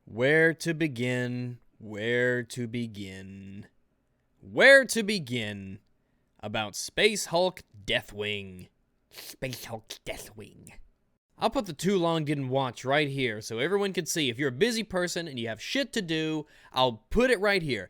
Where to begin? Where to begin? Where to begin about Space Hulk Deathwing? Space Hulk Deathwing. I'll put the too long didn't watch right here so everyone can see. If you're a busy person and you have shit to do, I'll put it right here.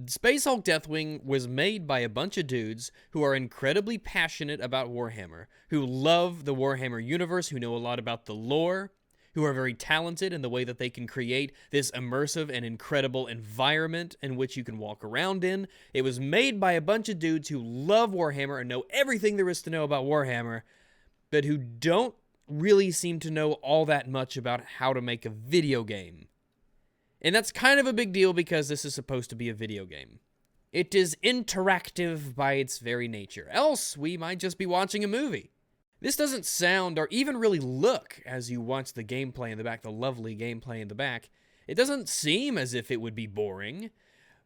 Space Hulk Deathwing was made by a bunch of dudes who are incredibly passionate about Warhammer, who love the Warhammer universe, who know a lot about the lore, who are very talented in the way that they can create this immersive and incredible environment in which you can walk around in. It was made by a bunch of dudes who love Warhammer and know everything there is to know about Warhammer, but who don't really seem to know all that much about how to make a video game. And that's kind of a big deal because this is supposed to be a video game. It is interactive by its very nature, else we might just be watching a movie. This doesn't sound or even really look, as you watch the gameplay in the back, the lovely gameplay in the back, it doesn't seem as if it would be boring.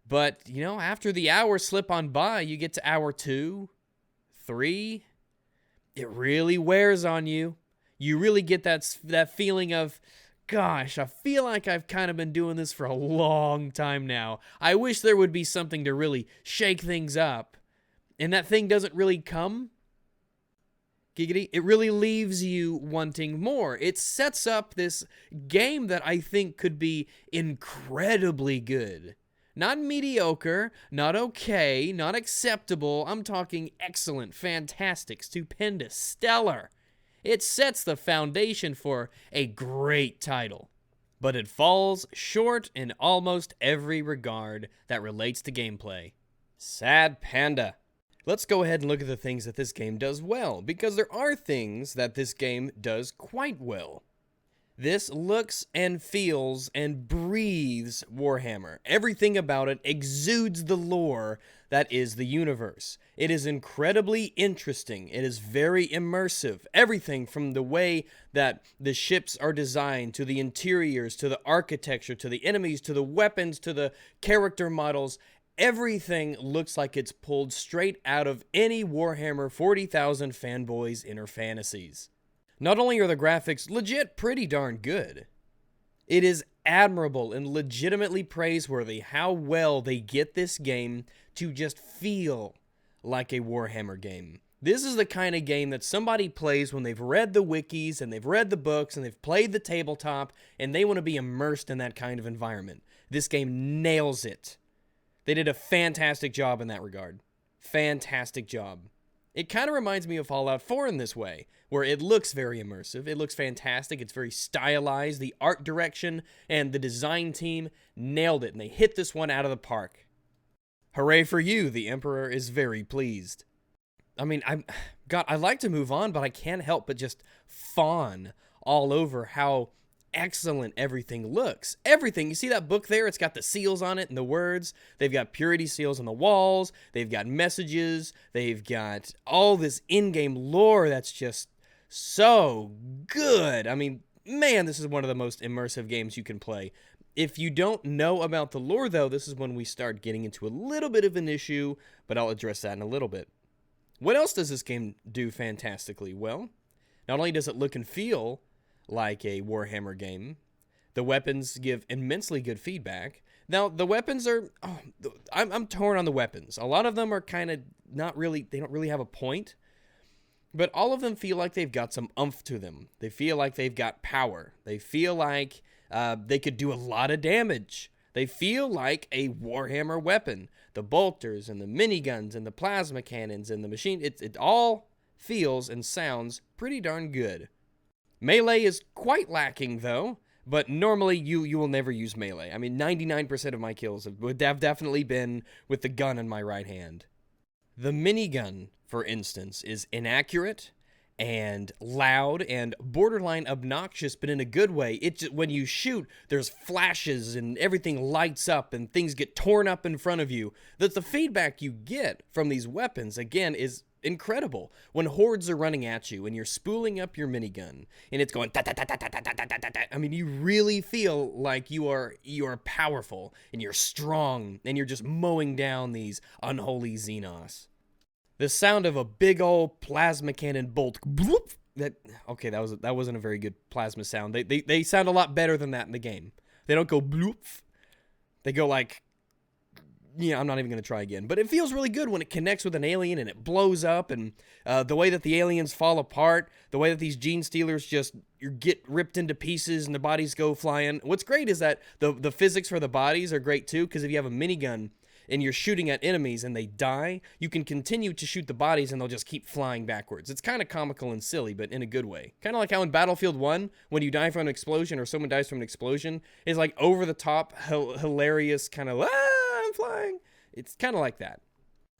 But, you know, after the hours slip on by, you get to hour 2, 3, it really wears on you. You really get that feeling of, gosh, I feel like I've kind of been doing this for a long time now. I wish there would be something to really shake things up. And that thing doesn't really come. Giggity. It really leaves you wanting more. It sets up this game that I think could be incredibly good. Not mediocre, not okay, not acceptable. I'm talking excellent, fantastic, stupendous, stellar. It sets the foundation for a great title. But it falls short in almost every regard that relates to gameplay. Sad panda. Let's go ahead and look at the things that this game does well, because there are things that this game does quite well. This looks and feels and breathes Warhammer. Everything about it exudes the lore that is the universe. It is incredibly interesting. It is very immersive. Everything from the way that the ships are designed, to the interiors, to the architecture, to the enemies, to the weapons, to the character models. Everything looks like it's pulled straight out of any Warhammer 40,000 fanboy's inner fantasies. Not only are the graphics legit pretty darn good, it is admirable and legitimately praiseworthy how well they get this game to just feel like a Warhammer game. This is the kind of game that somebody plays when they've read the wikis and they've read the books and they've played the tabletop and they want to be immersed in that kind of environment. This game nails it. They did a fantastic job in that regard. Fantastic job. It kind of reminds me of Fallout 4 in this way, where it looks very immersive, it looks fantastic, it's very stylized, the art direction and the design team nailed it, and they hit this one out of the park. Hooray for you, the Emperor is very pleased. I mean, I like to move on, but I can't help but just fawn all over how excellent everything looks. Everything. You see that book there? It's got the seals on it and the words. They've got purity seals on the walls. They've got messages. They've got all this in-game lore that's just so good. I mean, man, this is one of the most immersive games you can play. If you don't know about the lore, though, this is when we start getting into a little bit of an issue, but I'll address that in a little bit. What else does this game do fantastically? Well, not only does it look and feel like a Warhammer game, the weapons give immensely good feedback. Now, the weapons are, I'm torn on the weapons. A lot of them are kind of not really, they don't really have a point, but all of them feel like they've got some oomph to them. They feel like they've got power. They feel like they could do a lot of damage. They feel like a Warhammer weapon. The bolters and the miniguns and the plasma cannons and the machine, it all feels and sounds pretty darn good. Melee is quite lacking, though, but normally you will never use melee. I mean, 99% of my kills would have definitely been with the gun in my right hand. The minigun, for instance, is inaccurate and loud and borderline obnoxious, but in a good way. When you shoot, there's flashes and everything lights up and things get torn up in front of you. The feedback you get from these weapons, again, is incredible. When hordes are running at you and you're spooling up your minigun and it's going I mean, you really feel like you are powerful and you're strong and you're just mowing down these unholy xenos. The sound of a big old plasma cannon bolt, bloop, that wasn't a very good plasma sound. They sound a lot better than that in the game. They don't go bloop. They go like, yeah, I'm not even going to try again. But it feels really good when it connects with an alien and it blows up, and the way that the aliens fall apart, the way that these gene stealers just get ripped into pieces and the bodies go flying. What's great is that the physics for the bodies are great too, because if you have a minigun and you're shooting at enemies and they die, you can continue to shoot the bodies and they'll just keep flying backwards. It's kind of comical and silly, but in a good way. Kind of like how in Battlefield 1, when you die from an explosion or someone dies from an explosion, it's like over-the-top, hilarious kind of, I'm flying. It's kind of like that.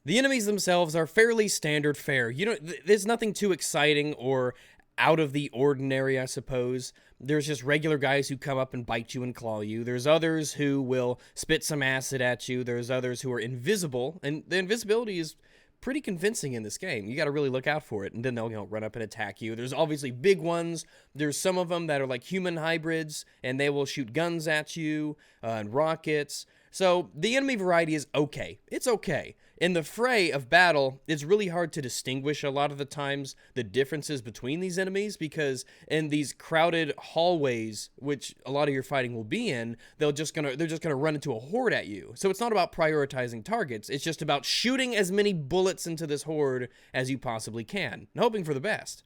The enemies themselves are fairly standard fare. You know, there's nothing too exciting or out of the ordinary, I suppose. There's just regular guys who come up and bite you and claw you. There's others who will spit some acid at you. There's others who are invisible, and the invisibility is pretty convincing in this game. You got to really look out for it, and then they'll run up and attack you. There's obviously big ones. There's some of them that are like human hybrids, and they will shoot guns at you and rockets. So the enemy variety is okay. It's okay. In the fray of battle, it's really hard to distinguish a lot of the times the differences between these enemies, because in these crowded hallways, which a lot of your fighting will be in, they're just gonna run into a horde at you. So it's not about prioritizing targets. It's just about shooting as many bullets into this horde as you possibly can, and hoping for the best.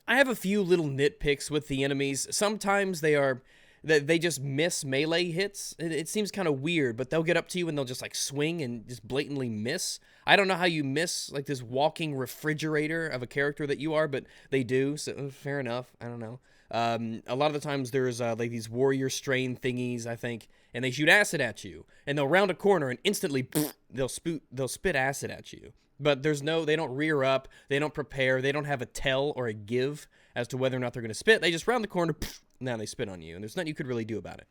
I have a few little nitpicks with the enemies. Sometimes they just miss melee hits. It seems kind of weird, but they'll get up to you and they'll just like swing and just blatantly miss. I don't know how you miss like this walking refrigerator of a character that you are, but they do, so fair enough. I don't know. A lot of the times there's like these warrior strain thingies, I think, and they shoot acid at you, and they'll round a corner and instantly they'll spit acid at you. But they don't rear up, they don't prepare, they don't have a tell or a give as to whether or not they're going to spit. They just round the corner, now they spit on you, and there's nothing you could really do about it.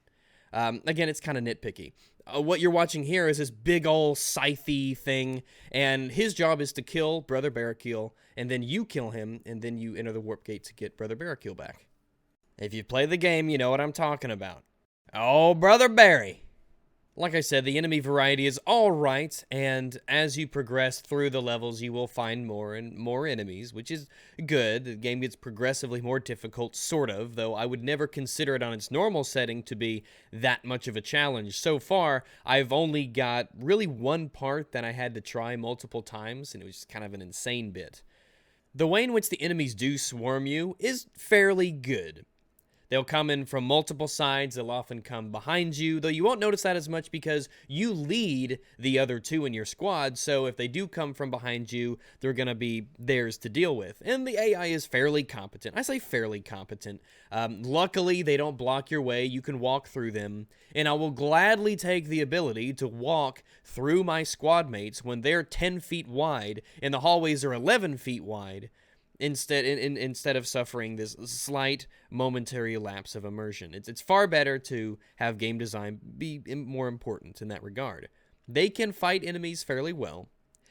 Again, it's kind of nitpicky. What you're watching here is this big ol' scythe thing, and his job is to kill Brother Barrakill, and then you kill him, and then you enter the warp gate to get Brother Barrakill back. If you play the game, you know what I'm talking about. Oh, Brother Barry! Like I said, the enemy variety is alright, and as you progress through the levels, you will find more and more enemies, which is good. The game gets progressively more difficult, sort of, though I would never consider it on its normal setting to be that much of a challenge. So far, I've only got really one part that I had to try multiple times, and it was just kind of an insane bit. The way in which the enemies do swarm you is fairly good. They'll come in from multiple sides. They'll often come behind you, though you won't notice that as much because you lead the other two in your squad, so if they do come from behind you, they're going to be theirs to deal with. And the AI is fairly competent. I say fairly competent. Luckily, they don't block your way. You can walk through them, and I will gladly take the ability to walk through my squad mates when they're 10 feet wide and the hallways are 11 feet wide, instead of suffering this slight momentary lapse of immersion. It's far better to have game design be more important in that regard. They can fight enemies fairly well.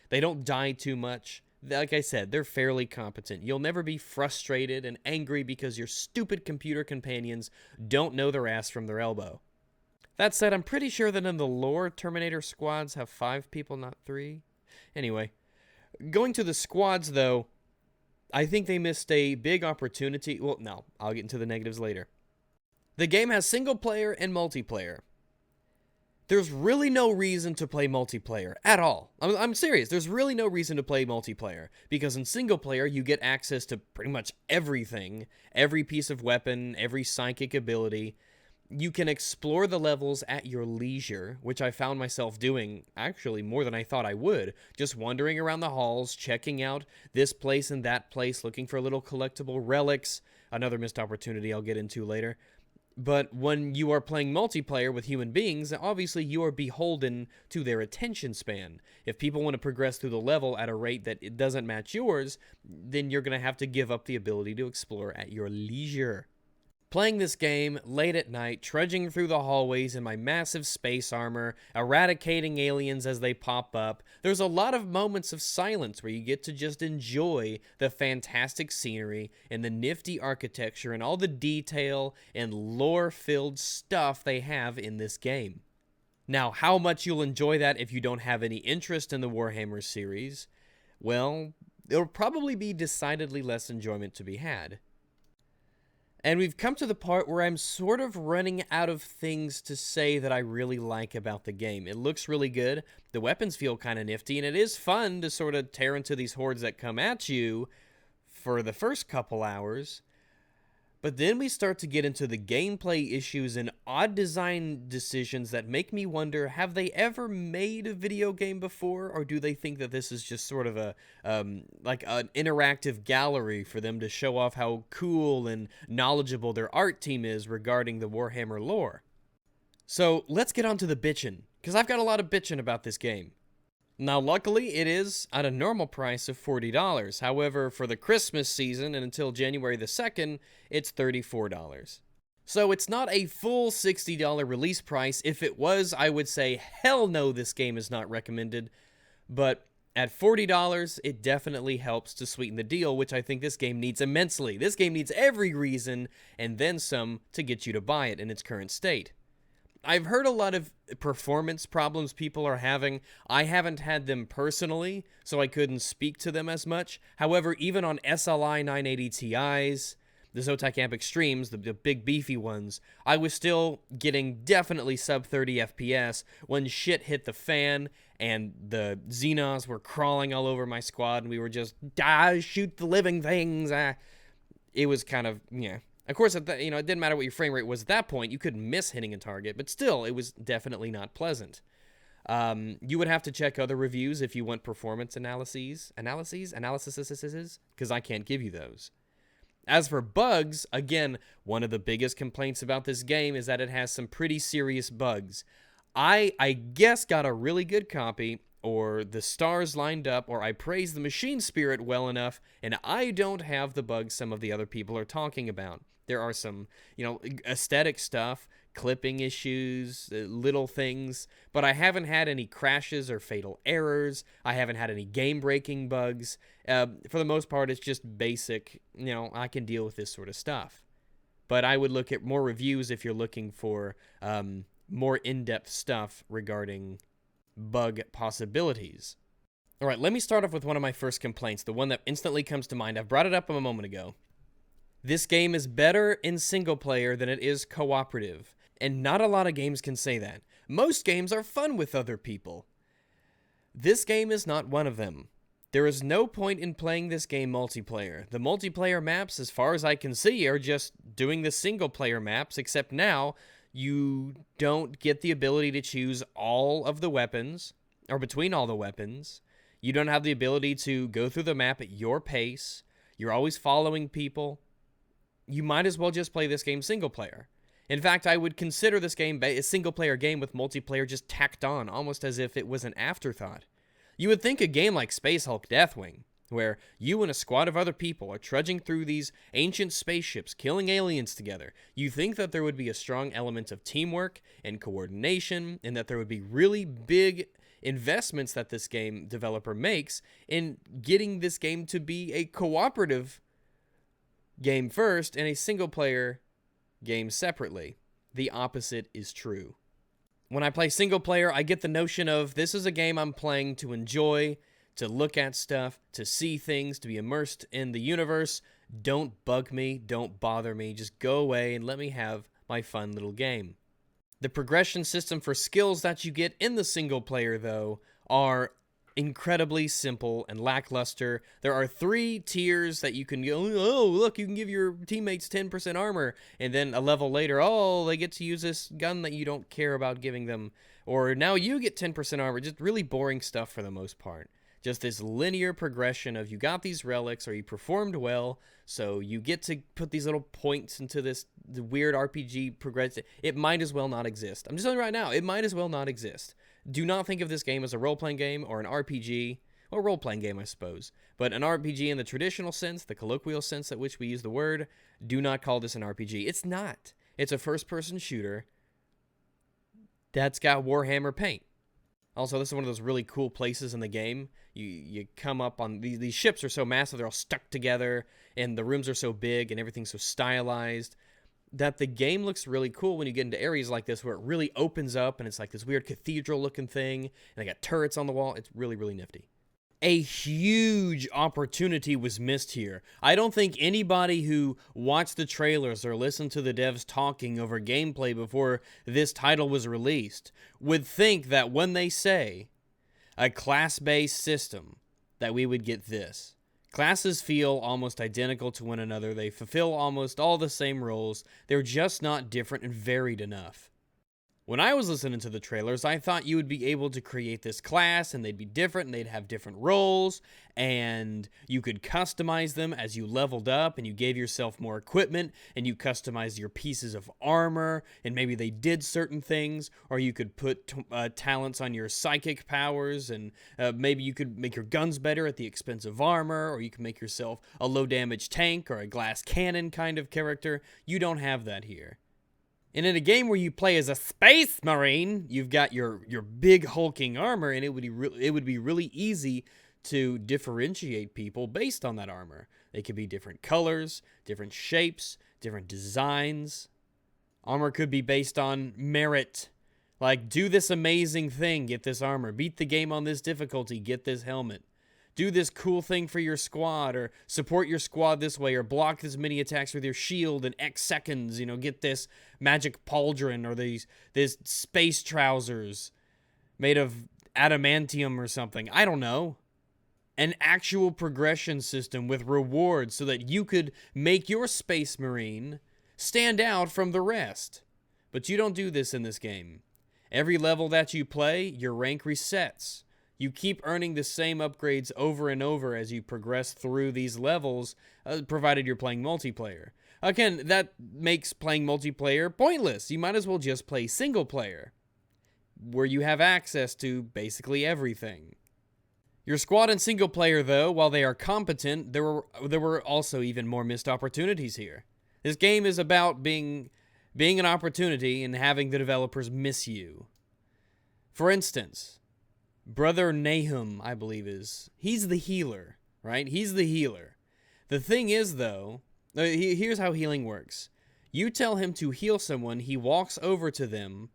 They don't die too much. Like I said, they're fairly competent. You'll never be frustrated and angry because your stupid computer companions don't know their ass from their elbow. That said, I'm pretty sure that in the lore, Terminator squads have 5 people, not 3. Anyway, going to the squads, though, I think they missed a big opportunity. Well, no, I'll get into the negatives later. The game has single player and multiplayer. There's really no reason to play multiplayer at all. I'm serious. There's really no reason to play multiplayer, because in single player, you get access to pretty much everything, every piece of weapon, every psychic ability. You can explore the levels at your leisure, which I found myself doing actually more than I thought I would. Just wandering around the halls, checking out this place and that place, looking for little collectible relics. Another missed opportunity I'll get into later. But when you are playing multiplayer with human beings, obviously you are beholden to their attention span. If people want to progress through the level at a rate that it doesn't match yours, then you're going to have to give up the ability to explore at your leisure. Playing this game late at night, trudging through the hallways in my massive space armor, eradicating aliens as they pop up, there's a lot of moments of silence where you get to just enjoy the fantastic scenery and the nifty architecture and all the detail and lore-filled stuff they have in this game. Now, how much you'll enjoy that if you don't have any interest in the Warhammer series, well, there'll probably be decidedly less enjoyment to be had. And we've come to the part where I'm sort of running out of things to say that I really like about the game. It looks really good, the weapons feel kind of nifty, and it is fun to sort of tear into these hordes that come at you for the first couple hours. But then we start to get into the gameplay issues and odd design decisions that make me wonder, have they ever made a video game before, or do they think that this is just sort of a like an interactive gallery for them to show off how cool and knowledgeable their art team is regarding the Warhammer lore? So let's get on to the bitchin', because I've got a lot of bitchin' about this game. Now, luckily, it is at a normal price of $40. However, for the Christmas season and until January the 2nd, it's $34. So it's not a full $60 release price. If it was, I would say, hell no, this game is not recommended. But at $40, it definitely helps to sweeten the deal, which I think this game needs immensely. This game needs every reason, and then some, to get you to buy it in its current state. I've heard a lot of performance problems people are having. I haven't had them personally, so I couldn't speak to them as much. However, even on SLI 980 Ti's, the Zotac Amp Extremes, the big beefy ones, I was still getting definitely sub 30 FPS when shit hit the fan and the xenos were crawling all over my squad and we were just, shoot the living things. It was kind of, yeah. Of course, it didn't matter what your frame rate was at that point. You couldn't miss hitting a target, but still, it was definitely not pleasant. You would have to check other reviews if you want performance analyses, because I can't give you those. As for bugs, again, one of the biggest complaints about this game is that it has some pretty serious bugs. I guess got a really good copy, or the stars lined up, or I praised the machine spirit well enough, and I don't have the bugs some of the other people are talking about. There are some, aesthetic stuff, clipping issues, little things, but I haven't had any crashes or fatal errors. I haven't had any game-breaking bugs. For the most part, it's just basic, I can deal with this sort of stuff. But I would look at more reviews if you're looking for more in-depth stuff regarding bug possibilities. All right, let me start off with one of my first complaints, the one that instantly comes to mind. I've brought it up a moment ago. This game is better in single player than it is cooperative, and not a lot of games can say that. Most games are fun with other people. This game is not one of them. There is no point in playing this game multiplayer. The multiplayer maps, as far as I can see, are just doing the single player maps, except now you don't get the ability to choose all of the weapons, or between all the weapons. You don't have the ability to go through the map at your pace. You're always following people. You might as well just play this game single player. In fact, I would consider this game a single player game with multiplayer just tacked on, almost as if it was an afterthought. You would think a game like Space Hulk Deathwing, where you and a squad of other people are trudging through these ancient spaceships, killing aliens together, you think that there would be a strong element of teamwork and coordination, and that there would be really big investments that this game developer makes in getting this game to be a cooperative game first and a single player game separately. The opposite is true. When I play single player, I get the notion of this is a game I'm playing to enjoy, to look at stuff, to see things, to be immersed in the universe. Don't bug me, don't bother me, just go away and let me have my fun little game. The progression system for skills that you get in the single player, though, are incredibly simple and lackluster. There are 3 tiers that you can go, oh, look, you can give your teammates 10% armor, and then a level later, oh, they get to use this gun that you don't care about giving them, or now you get 10% armor. Just really boring stuff for the most part. Just this linear progression of you got these relics, or you performed well, so you get to put these little points into this weird RPG progression. It might as well not exist. I'm just telling you right now, it might as well not exist. Do not think of this game as a role-playing game or an RPG, or role-playing game, I suppose. But an RPG in the traditional sense, the colloquial sense at which we use the word, do not call this an RPG. It's not. It's a first-person shooter that's got Warhammer paint. Also, this is one of those really cool places in the game. You come up on these ships are so massive, they're all stuck together, and the rooms are so big, and everything's so stylized, that the game looks really cool when you get into areas like this where it really opens up, and it's like this weird cathedral-looking thing, and they got turrets on the wall. It's really, really nifty. A huge opportunity was missed here. I don't think anybody who watched the trailers or listened to the devs talking over gameplay before this title was released would think that when they say a class-based system, that we would get this. Classes feel almost identical to one another. They fulfill almost all the same roles. They're just not different and varied enough. When I was listening to the trailers, I thought you would be able to create this class and they'd be different and they'd have different roles and you could customize them as you leveled up and you gave yourself more equipment and you customized your pieces of armor and maybe they did certain things, or you could put talents on your psychic powers and maybe you could make your guns better at the expense of armor, or you can make yourself a low damage tank or a glass cannon kind of character. You don't have that here. And in a game where you play as a space marine, you've got your big hulking armor, and it would be really easy to differentiate people based on that armor. They could be different colors, different shapes, different designs. Armor could be based on merit. Like, do this amazing thing, get this armor. Beat the game on this difficulty, get this helmet. Do this cool thing for your squad, or support your squad this way, or block this many attacks with your shield in X seconds, get this magic pauldron, or this space trousers made of adamantium or something. I don't know. An actual progression system with rewards so that you could make your space marine stand out from the rest. But you don't do this in this game. Every level that you play, your rank resets. You keep earning the same upgrades over and over as you progress through these levels, provided you're playing multiplayer. Again, that makes playing multiplayer pointless. You might as well just play single player, where you have access to basically everything. Your squad in single player, though, while they are competent, there were also even more missed opportunities here. This game is about being an opportunity and having the developers miss you. For instance, Brother Nahum, I believe he's the healer, right? He's the healer. The thing is, though, here's how healing works. You tell him to heal someone, he walks over to them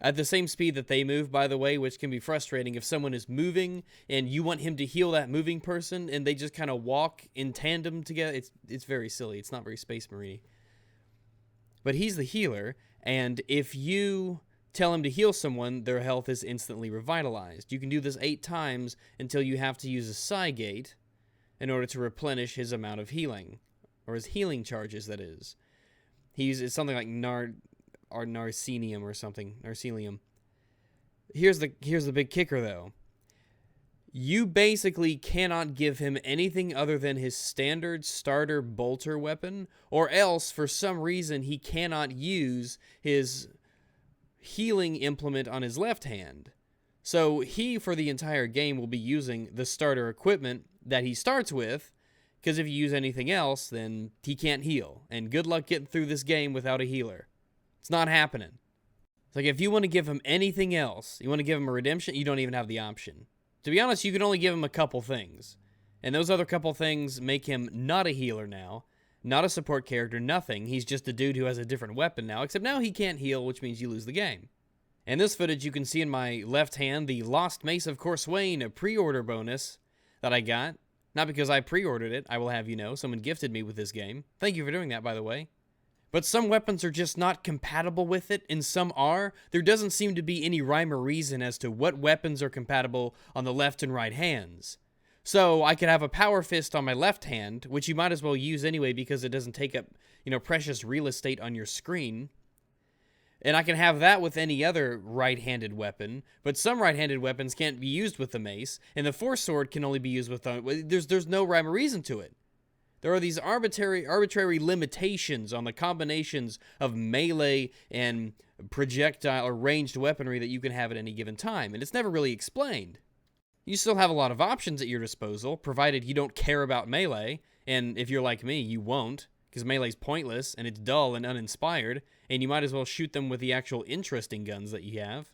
at the same speed that they move, by the way, which can be frustrating if someone is moving and you want him to heal that moving person and they just kind of walk in tandem together. It's very silly. It's not very Space Marine-y. But he's the healer, and if you tell him to heal someone, their health is instantly revitalized. You can do this 8 times until you have to use a Psygate in order to replenish his amount of healing, or his healing charges, that is. It's something like Narcenium or something. Narcelium. Here's the big kicker, though. You basically cannot give him anything other than his standard starter bolter weapon, or else, for some reason, he cannot use his healing implement on his left hand. So he, for the entire game, will be using the starter equipment that he starts with, because if you use anything else, then he can't heal. And good luck getting through this game without a healer. It's not happening. It's like, if you want to give him anything else, you want to give him a redemption, you don't even have the option. To be honest, you can only give him a couple things. And those other couple things make him not a healer now, not a support character, nothing. He's just a dude who has a different weapon now, except now he can't heal, which means you lose the game. In this footage, you can see in my left hand the Lost Mace of Corswain, a pre-order bonus that I got. Not because I pre-ordered it, I will have you know. Someone gifted me with this game. Thank you for doing that, by the way. But some weapons are just not compatible with it, and some are. There doesn't seem to be any rhyme or reason as to what weapons are compatible on the left and right hands. So I could have a power fist on my left hand, which you might as well use anyway because it doesn't take up, precious real estate on your screen. And I can have that with any other right-handed weapon, but some right-handed weapons can't be used with the mace, and the force sword can only be used with there's no rhyme or reason to it. There are these arbitrary limitations on the combinations of melee and projectile or ranged weaponry that you can have at any given time, and it's never really explained. You still have a lot of options at your disposal, provided you don't care about melee, and if you're like me, you won't, because melee's pointless, and it's dull and uninspired, and you might as well shoot them with the actual interesting guns that you have.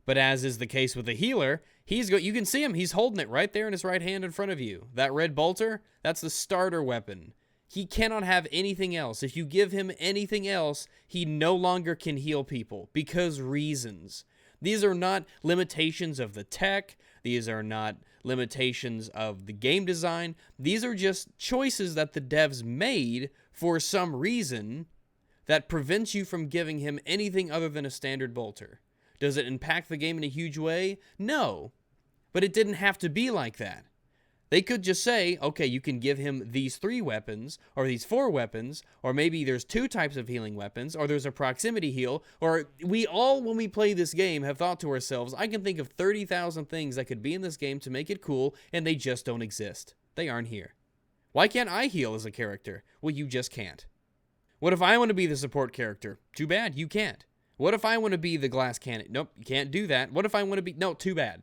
But as is the case with the healer, you can see him, he's holding it right there in his right hand in front of you. That red bolter, that's the starter weapon. He cannot have anything else. If you give him anything else, he no longer can heal people, because reasons. These are not limitations of the tech. These are not limitations of the game design. These are just choices that the devs made for some reason that prevents you from giving him anything other than a standard bolter. Does it impact the game in a huge way? No. But it didn't have to be like that. They could just say, okay, you can give him these 3 weapons, or these 4 weapons, or maybe there's 2 types of healing weapons, or there's a proximity heal, or we all, when we play this game, have thought to ourselves, I can think of 30,000 things that could be in this game to make it cool, and they just don't exist. They aren't here. Why can't I heal as a character? Well, you just can't. What if I want to be the support character? Too bad, you can't. What if I want to be the glass cannon? Nope, you can't do that. What if I want to be... No, too bad.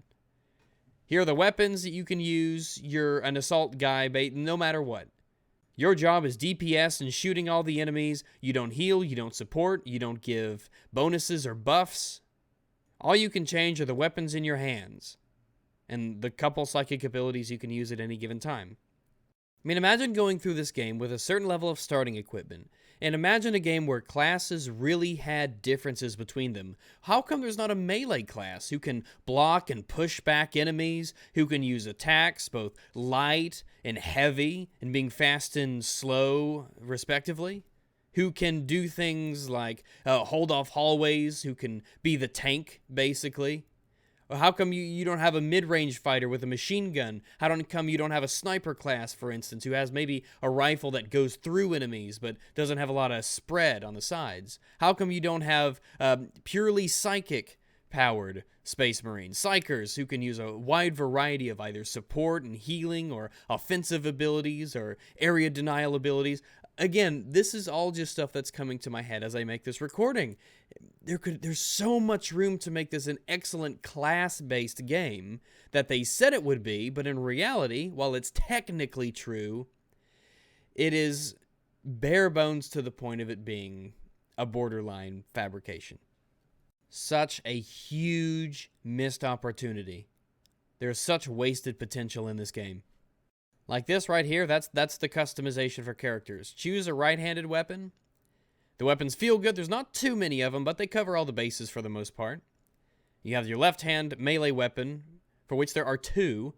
Here are the weapons that you can use. You're an assault guy, no matter what. Your job is DPS and shooting all the enemies. You don't heal, you don't support, you don't give bonuses or buffs. All you can change are the weapons in your hands and the couple psychic abilities you can use at any given time. I mean, imagine going through this game with a certain level of starting equipment, and imagine a game where classes really had differences between them. How come there's not a melee class who can block and push back enemies, who can use attacks, both light and heavy, and being fast and slow, respectively? Who can do things like hold off hallways, who can be the tank, basically? Or how come you don't have a mid-range fighter with a machine gun? How come you don't have a sniper class, for instance, who has maybe a rifle that goes through enemies but doesn't have a lot of spread on the sides? How come you don't have purely psychic-powered Space Marines, Psychers, who can use a wide variety of either support and healing or offensive abilities or area denial abilities? Again, this is all just stuff that's coming to my head as I make this recording. There's so much room to make this an excellent class-based game that they said it would be, but in reality, while it's technically true, it is bare bones to the point of it being a borderline fabrication. Such a huge missed opportunity. There's such wasted potential in this game. Like this right here, that's the customization for characters. Choose a right-handed weapon. The weapons feel good. There's not too many of them, but they cover all the bases for the most part. You have your left-hand melee weapon, for which there are 2,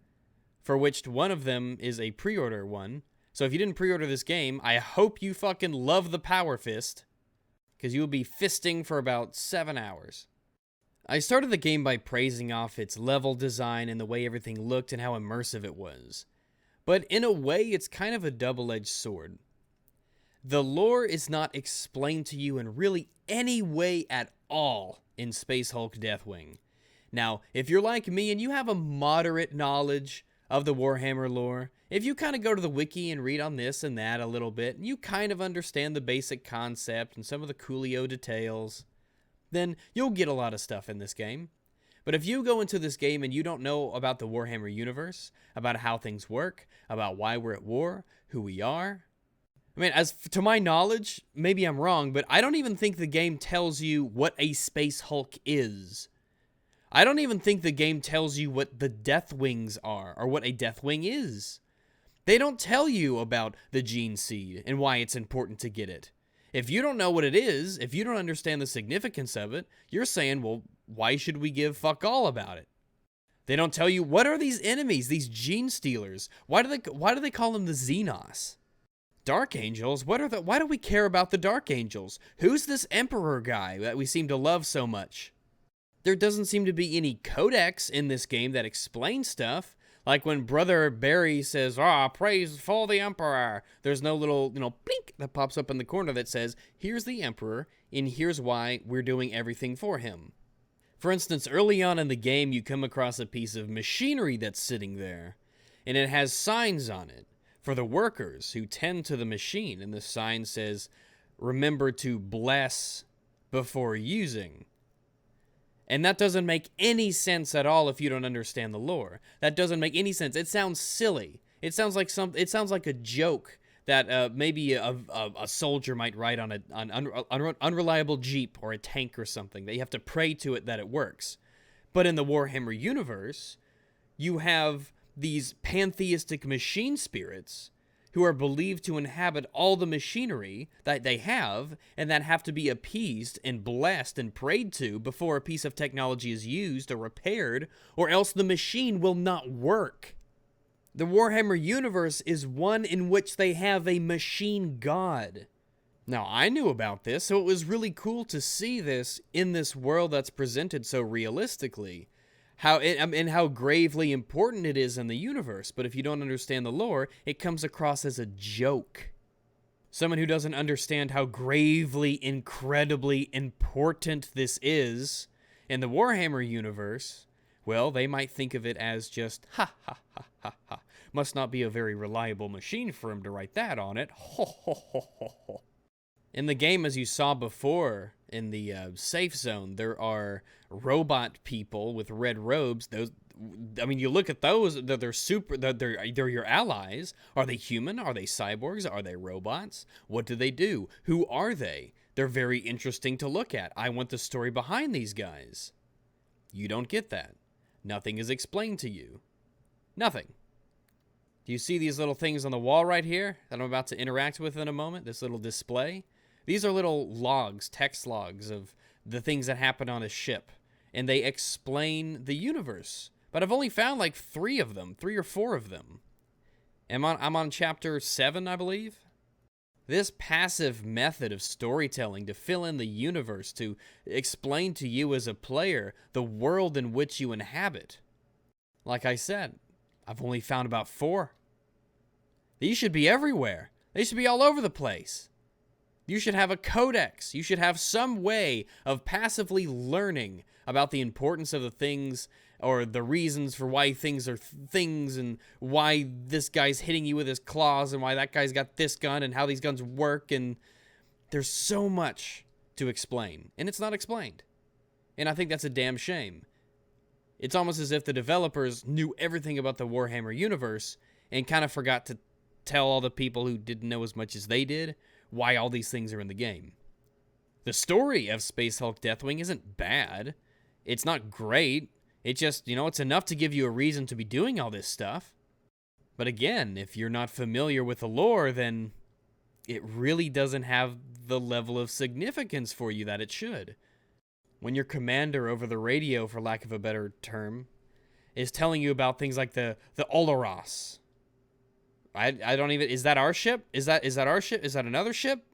for which one of them is a pre-order one. So if you didn't pre-order this game, I hope you fucking love the Power Fist, because you will be fisting for about 7 hours. I started the game by praising off its level design and the way everything looked and how immersive it was. But in a way, it's kind of a double-edged sword. The lore is not explained to you in really any way at all in Space Hulk Deathwing. Now, if you're like me and you have a moderate knowledge of the Warhammer lore, if you kind of go to the wiki and read on this and that a little bit, and you kind of understand the basic concept and some of the coolio details, then you'll get a lot of stuff in this game. But if you go into this game and you don't know about the Warhammer universe, about how things work, about why we're at war, who we are, I mean, as to my knowledge, maybe I'm wrong, but I don't even think the game tells you what a Space Hulk is. I don't even think the game tells you what the Deathwings are, or what a Deathwing is. They don't tell you about the gene seed and why it's important to get it. If you don't know what it is, if you don't understand the significance of it, you're saying, well, why should we give fuck all about it? They don't tell you, what are these enemies, these gene stealers? Why do they call them the xenos? Dark Angels? Why do we care about the Dark Angels? Who's this Emperor guy that we seem to love so much? There doesn't seem to be any codex in this game that explains stuff. Like when Brother Barry says, praise for the Emperor. There's no little, blink that pops up in the corner that says, here's the Emperor, and here's why we're doing everything for him. For instance, early on in the game, you come across a piece of machinery that's sitting there, and it has signs on it for the workers who tend to the machine, and the sign says, remember to bless before using. And that doesn't make any sense at all if you don't understand the lore. That doesn't make any sense. It sounds silly. It sounds like a joke that maybe a soldier might ride on an unreliable jeep or a tank or something. That you have to pray to it that it works. But in the Warhammer universe, you have these pantheistic machine spirits who are believed to inhabit all the machinery that they have and that have to be appeased and blessed and prayed to before a piece of technology is used or repaired, or else the machine will not work. The Warhammer universe is one in which they have a machine god. Now, I knew about this, so it was really cool to see this in this world that's presented so realistically. And how gravely important it is in the universe, but if you don't understand the lore, it comes across as a joke. Someone who doesn't understand how gravely, incredibly important this is in the Warhammer universe, well, they might think of it as just, ha ha ha ha ha, must not be a very reliable machine for him to write that on it, ho ho ho ho ho. In the game, as you saw before, in the safe zone, there are robot people with red robes. Those, I mean, you look at those; they're your allies. Are they human? Are they cyborgs? Are they robots? What do they do? Who are they? They're very interesting to look at. I want the story behind these guys. You don't get that. Nothing is explained to you. Nothing. Do you see these little things on the wall right here that I'm about to interact with in a moment? This little display? These are little logs, text logs of the things that happen on a ship. And they explain the universe. But I've only found like 3 of them, 3 or 4 of them. I'm on chapter 7, I believe. This passive method of storytelling to fill in the universe, to explain to you as a player the world in which you inhabit. Like I said, I've only found about 4. These should be everywhere. They should be all over the place. You should have a codex. You should have some way of passively learning about the importance of the things or the reasons for why things are things and why this guy's hitting you with his claws and why that guy's got this gun and how these guns work. And there's so much to explain, and it's not explained. And I think that's a damn shame. It's almost as if the developers knew everything about the Warhammer universe and kind of forgot to tell all the people who didn't know as much as they did why all these things are in the game. The story of Space Hulk Deathwing isn't bad. It's not great. It just, it's enough to give you a reason to be doing all this stuff. But again, if you're not familiar with the lore, then it really doesn't have the level of significance for you that it should. When your commander over the radio, for lack of a better term, is telling you about things like the Olaros. I don't even, is that our ship? Is that our ship? Is that another ship?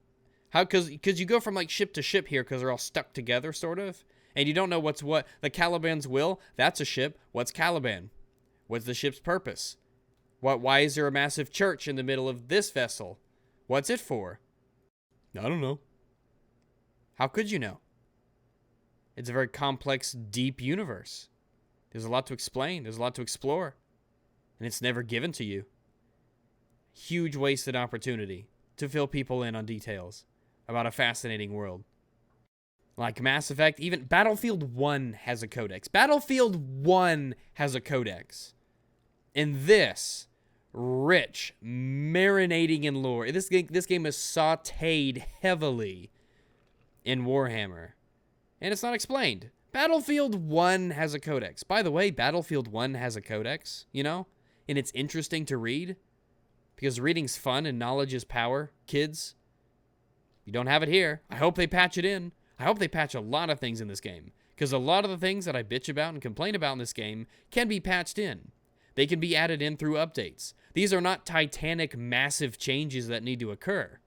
How, cause you go from like ship to ship here because they're all stuck together sort of. And you don't know what's what. The Caliban's will, that's a ship. What's Caliban? What's the ship's purpose? Why is there a massive church in the middle of this vessel? What's it for? I don't know. How could you know? It's a very complex, deep universe. There's a lot to explain. There's a lot to explore. And it's never given to you. Huge wasted opportunity to fill people in on details about a fascinating world. Like Mass Effect, even Battlefield 1 has a codex. Battlefield 1 has a codex. And this, rich, marinating in lore. This game is sautéed heavily in Warhammer. And it's not explained. Battlefield 1 has a codex. By the way, Battlefield 1 has a codex, and it's interesting to read. Because reading's fun and knowledge is power. Kids, you don't have it here. I hope they patch it in. I hope they patch a lot of things in this game. Because a lot of the things that I bitch about and complain about in this game can be patched in. They can be added in through updates. These are not titanic, massive changes that need to occur.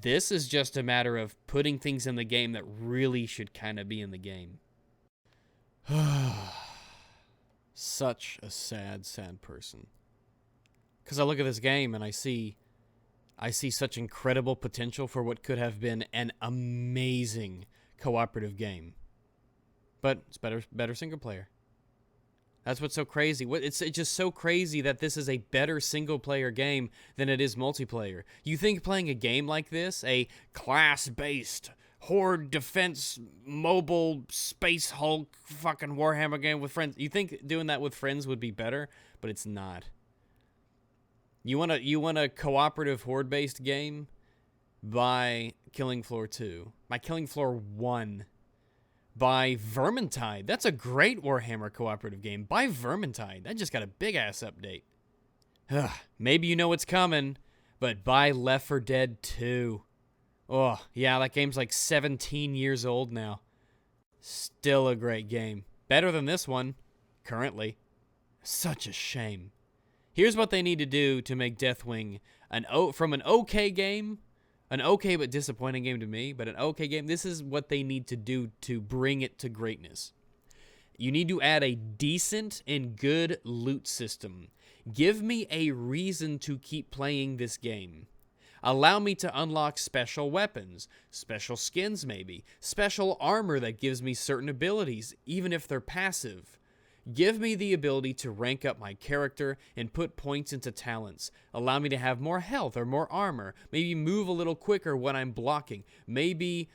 This is just a matter of putting things in the game that really should kind of be in the game. Such a sad, sad person. Because I look at this game and I see such incredible potential for what could have been an amazing cooperative game. But it's better single player. That's what's so crazy. It's just so crazy that this is a better single player game than it is multiplayer. You think playing a game like this, a class-based horde defense mobile space Hulk fucking Warhammer game with friends, you think doing that with friends would be better? But it's not. You want a cooperative horde-based game? Buy Killing Floor 2. Buy Killing Floor 1. Buy Vermintide. That's a great Warhammer cooperative game. Buy Vermintide. That just got a big-ass update. Maybe you know what's coming, but buy Left 4 Dead 2. Oh, yeah, that game's like 17 years old now. Still a great game. Better than this one, currently. Such a shame. Here's what they need to do to make Deathwing from an okay game, an okay but disappointing game to me, but an okay game. This is what they need to do to bring it to greatness. You need to add a decent and good loot system. Give me a reason to keep playing this game. Allow me to unlock special weapons, special skins maybe, special armor that gives me certain abilities, even if they're passive. Give me the ability to rank up my character and put points into talents. Allow me to have more health or more armor. Maybe move a little quicker when I'm blocking. Maybe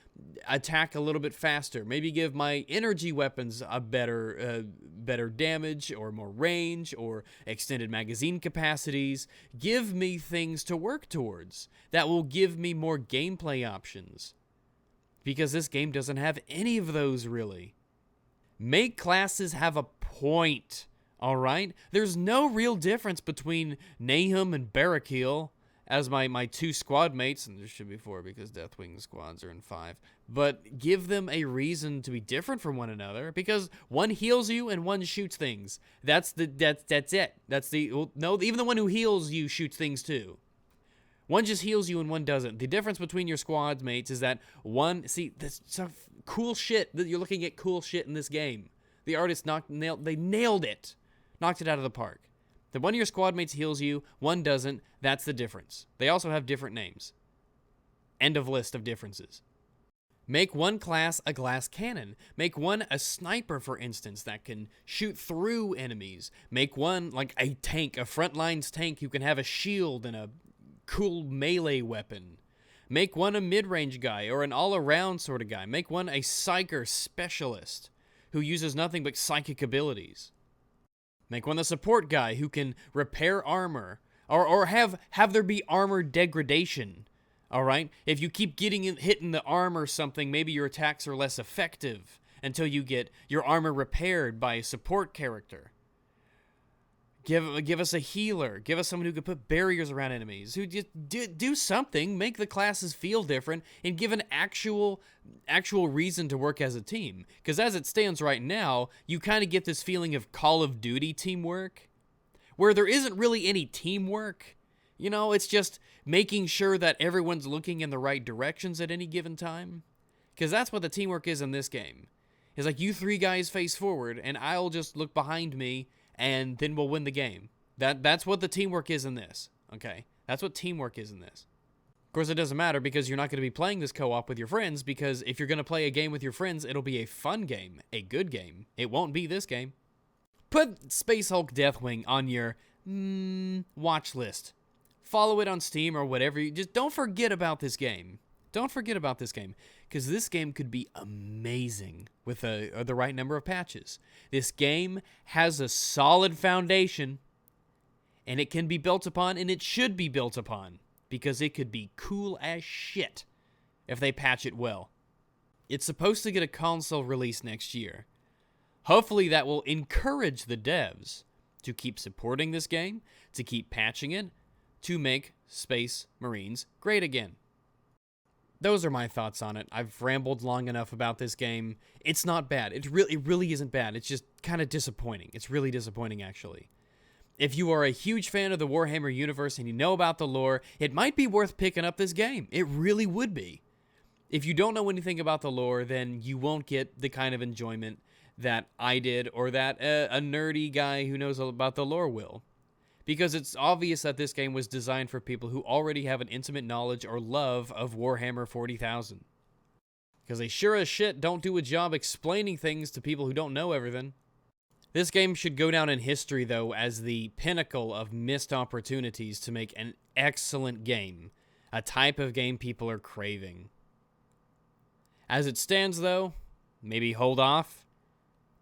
attack a little bit faster. Maybe give my energy weapons a better damage or more range or extended magazine capacities. Give me things to work towards that will give me more gameplay options. Because this game doesn't have any of those really. Make classes have a point, alright? There's no real difference between Nahum and Barakil as my two squad mates, and there should be 4 because Deathwing squads are in 5. But give them a reason to be different from one another, because one heals you and one shoots things. That's it. No, even the one who heals you shoots things too. One just heals you and one doesn't. The difference between your squad mates is that that's some cool shit. You're looking at cool shit in this game. The artist nailed it. Knocked it out of the park. The one of your squad mates heals you, one doesn't. That's the difference. They also have different names. End of list of differences. Make one class a glass cannon. Make one a sniper, for instance, that can shoot through enemies. Make one like a tank, a frontlines tank who can have a shield and a cool melee weapon. Make one a mid-range guy or an all-around sort of guy. Make one a psyker specialist who uses nothing but psychic abilities. Make one the support guy who can repair armor or have there be armor degradation. All right? If you keep hitting the arm or something, maybe your attacks are less effective until you get your armor repaired by a support character. Give us a healer. Give us someone who can put barriers around enemies. Who just do something. Make the classes feel different and give an actual reason to work as a team. Because as it stands right now, you kind of get this feeling of Call of Duty teamwork, where there isn't really any teamwork. You know, it's just making sure that everyone's looking in the right directions at any given time. Because that's what the teamwork is in this game. It's like you 3 guys face forward, and I'll just look behind me, and then we'll win the game. That's what the teamwork is in this, okay? That's what teamwork is in this. Of course, it doesn't matter because you're not going to be playing this co-op with your friends, because if you're going to play a game with your friends, it'll be a fun game, a good game. It won't be this game. Put Space Hulk Deathwing on your watch list. Follow it on Steam or whatever. Just don't forget about this game. Don't forget about this game, because this game could be amazing with the right number of patches. This game has a solid foundation, and it can be built upon, and it should be built upon, because it could be cool as shit if they patch it well. It's supposed to get a console release next year. Hopefully that will encourage the devs to keep supporting this game, to keep patching it, to make Space Marines great again. Those are my thoughts on it. I've rambled long enough about this game. It's not bad. It really isn't bad. It's just kind of disappointing. It's really disappointing, actually. If you are a huge fan of the Warhammer universe and you know about the lore, it might be worth picking up this game. It really would be. If you don't know anything about the lore, then you won't get the kind of enjoyment that I did or that a nerdy guy who knows about the lore will. Because it's obvious that this game was designed for people who already have an intimate knowledge or love of Warhammer 40,000. Because they sure as shit don't do a job explaining things to people who don't know everything. This game should go down in history, though, as the pinnacle of missed opportunities to make an excellent game. A type of game people are craving. As it stands, though, maybe hold off.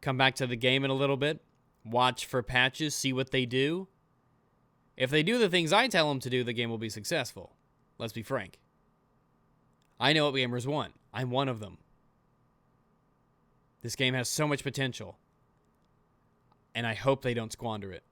Come back to the game in a little bit. Watch for patches, see what they do. If they do the things I tell them to do, the game will be successful. Let's be frank. I know what gamers want. I'm one of them. This game has so much potential. And I hope they don't squander it.